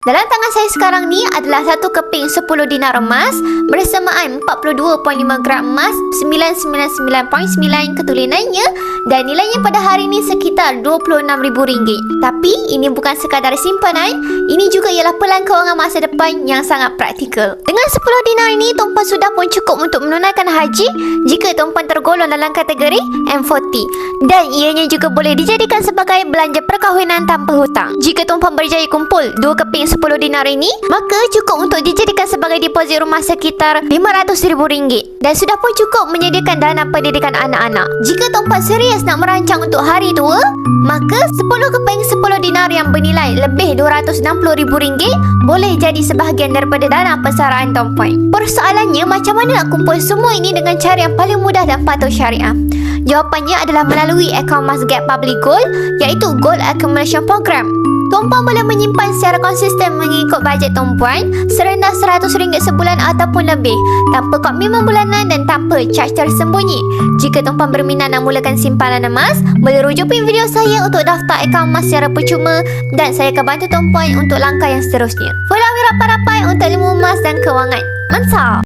Dalam tangan saya sekarang ni adalah satu keping 10 dinar emas bersamaan 42.5 gram emas 999.9 ketulinannya dan nilainya pada hari ini sekitar RM26,000. Tapi ini bukan sekadar simpanan, ini juga ialah pelan kewangan masa depan yang sangat praktikal. Dengan 10 dinar ini, tuan-puan sudah pun cukup untuk menunaikan haji jika tuan-puan tergolong dalam kategori M40 dan ianya juga boleh dijadikan sebagai belanja perkahwinan tanpa hutang. Jika tuan-puan berjaya kumpul 2 keping 10 dinar ini, maka cukup untuk dijadikan sebagai deposit rumah sekitar RM500,000 dan sudah pun cukup menyediakan dana pendidikan anak-anak. Jika tuan-puan serius nak merancang untuk hari tua, maka 10 keping 10 dinar yang bernilai lebih RM260,000 boleh jadi sebahagian daripada dana persaraan tuan-puan. Persoalannya, macam mana nak kumpul semua ini dengan cara yang paling mudah dan patuh syariah? Jawapannya adalah melalui akaun Masgap Public Gold, iaitu Gold Accumulation Program. Tuan-puan boleh menyimpan secara konsisten mengikut bajet tuan-puan serendah RM100 sebulan ataupun lebih, tanpa komitmen bulanan dan tanpa charge tersembunyi. Jika tuan-puan berminat nak mulakan simpanan emas, boleh rujuk video saya untuk daftar akaun emas secara percuma dan saya akan bantu tuan-puan untuk langkah yang seterusnya. Follow kami rapat-rapat untuk ilmu emas dan kewangan. Mantap!